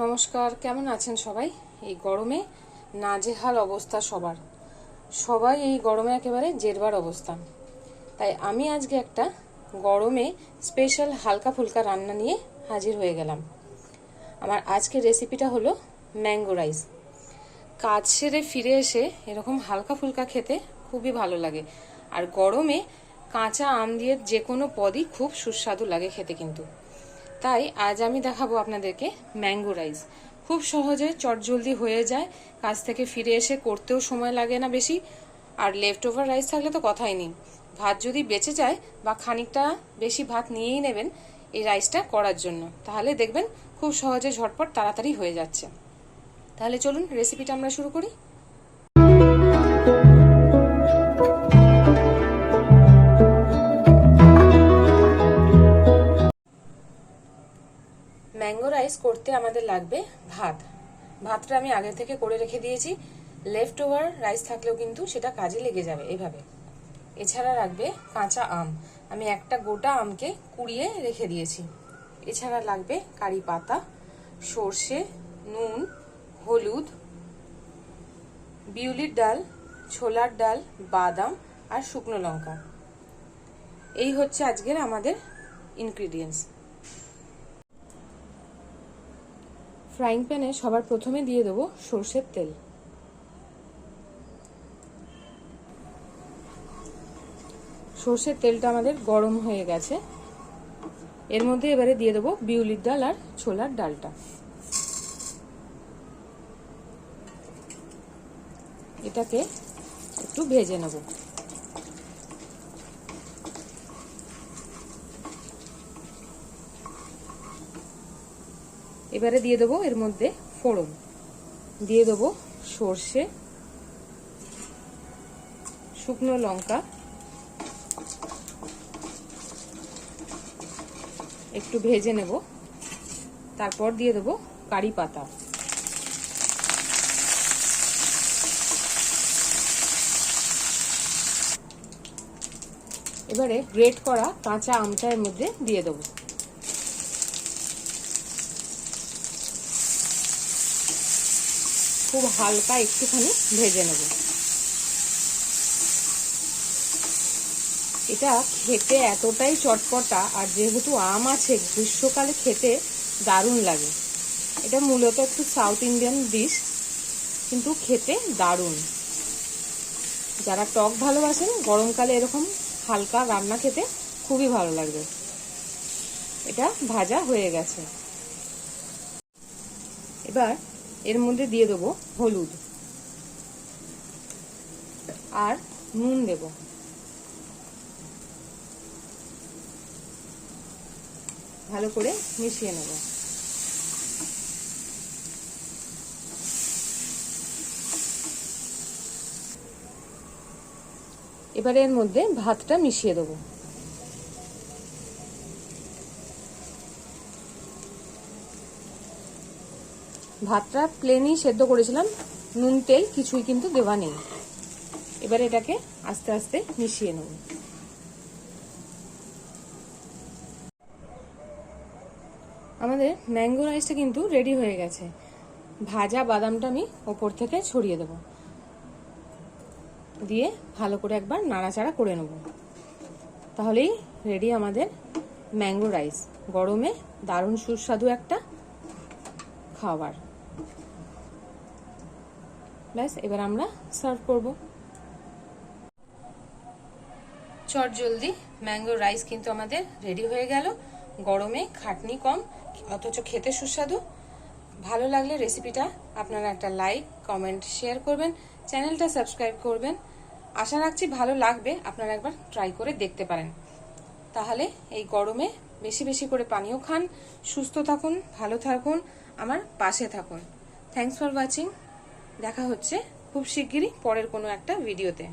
নমস্কার, কেমন আছেন সবাই? এই গরমে নাজেহাল অবস্থা সবাই এই গরমে একেবারে জেরবার অবস্থা। তাই আমি আজকে একটা গরমে স্পেশাল হালকা ফুলকা রান্না নিয়ে হাজির হয়ে গেলাম। আমার আজকের রেসিপিটা হলো ম্যাঙ্গো রাইস। কাজ সেরে ফিরে এসে এরকম হালকা ফুলকা খেতে খুবই ভালো লাগে। আর গরমে কাঁচা আম দিয়ে যে কোনো পদই খুব সুস্বাদু লাগে খেতে। কিন্তু তাই আজ আমি দেখাবো আপনাদেরকে ম্যাঙ্গো রাইস। খুব সহজে চটজলদি হয়ে যায়, কাজ থেকে ফিরে এসে করতেও সময় লাগে না বেশি। আর লেফট ওভার রাইস থাকলে তো কথাই নেই। ভাত যদি বেঁচে যায় বা খানিকটা বেশি ভাত নিয়েই নেবেন এই রাইসটা করার জন্য, তাহলে দেখবেন খুব সহজে ঝটপট তাড়াতাড়ি হয়ে যাচ্ছে। তাহলে চলুন রেসিপিটা আমরা শুরু করি। ম্যাঙ্গো রাইস করতে আমাদের লাগবে ভাতটা আমি আগে থেকে করে রেখে দিয়েছি। লেফট ওভার রাইস থাকলেও কিন্তু সেটা কাজে লেগে যাবে এভাবে। এছাড়া লাগবে কাঁচা আম, আমি একটা গোটা আমকে কুড়িয়ে রেখে দিয়েছি। এছাড়া লাগবে কারি পাতা, সর্ষে, নুন, হলুদ, বিউলির ডাল, ছোলার ডাল, বাদাম আর শুকনো লঙ্কা। এই হচ্ছে আজকের আমাদের ইনগ্রিডিয়েন্টস। ফ্রাইং প্যানে সবার প্রথমে দিয়ে দেবো সর্ষের তেল। সর্ষের তেলটা আমাদের গরম হয়ে গেছে। এর মধ্যে এবারে দিয়ে দেবো বিউলির ডাল আর ছোলার ডালটা। এটাকে একটু ভেজে নেব। এবারে দিয়ে দেবো এর মধ্যে ফোড়ন, দিয়ে দেবো সর্ষে, শুকনো লঙ্কা, একটু ভেজে নেব। তারপর দিয়ে দেবো কারি পাতা। এবারে গ্রেট করা কাঁচা আমটা এর মধ্যে দিয়ে দেবো। খুব হালকা একটুখানি ভেজে নেব। এটা খেতে এতটাই চটপটা, আর যেহেতু আম আছে গ্রীষ্মকালে খেতে দারুণ লাগে। এটা মূলত একটু সাউথ ইন্ডিয়ান ডিশ, কিন্তু খেতে দারুণ। যারা টক ভালোবাসেন গরমকালে এরকম হালকা রান্না খেতে খুবই ভালো লাগবে। এটা ভাজা হয়ে গেছে। এবার এর মধ্যে দিয়ে দেবো হলুদ আর নুন দেব। ভালো করে মিশিয়ে নেব। এবারে এর মধ্যে ভাতটা মিশিয়ে দেবো। ভাতটা প্লেনই সেদ্ধ করেছিলাম, নুন তেল কিছুই কিন্তু দেওয়া নেই। এবারে এটাকে আস্তে আস্তে মিশিয়ে নেব। আমাদের ম্যাঙ্গো রাইসটা কিন্তু রেডি হয়ে গেছে। ভাজা বাদামটা আমি ওপর থেকে ছড়িয়ে দেব, দিয়ে ভালো করে একবার নাড়াচাড়া করে নেব। তাহলেই রেডি আমাদের ম্যাঙ্গো রাইস। গরমে দারুণ সুস্বাদু একটা খাবার। ব্যাস, এবার আমরা সার্ভ করব। চটজলদি ম্যাঙ্গো রাইস কিন্তু আমাদের রেডি হয়ে গেল। গরমে খাটনি কম, অথচ খেতে সুস্বাদু। ভালো লাগলে রেসিপিটা আপনারা একটা লাইক, কমেন্ট, শেয়ার করবেন, চ্যানেলটা সাবস্ক্রাইব করবেন। আশা রাখছি ভালো লাগবে, আপনারা একবার ট্রাই করে দেখতে পারেন। তাহলে এই গরমে বেশি বেশি করে পানীয় খান, সুস্থ থাকুন, ভালো থাকুন, আমার পাশে থাকুন। Thanks for watching. দেখা হচ্ছে খুব শিগগিরই পরের কোনো একটা ভিডিওতে।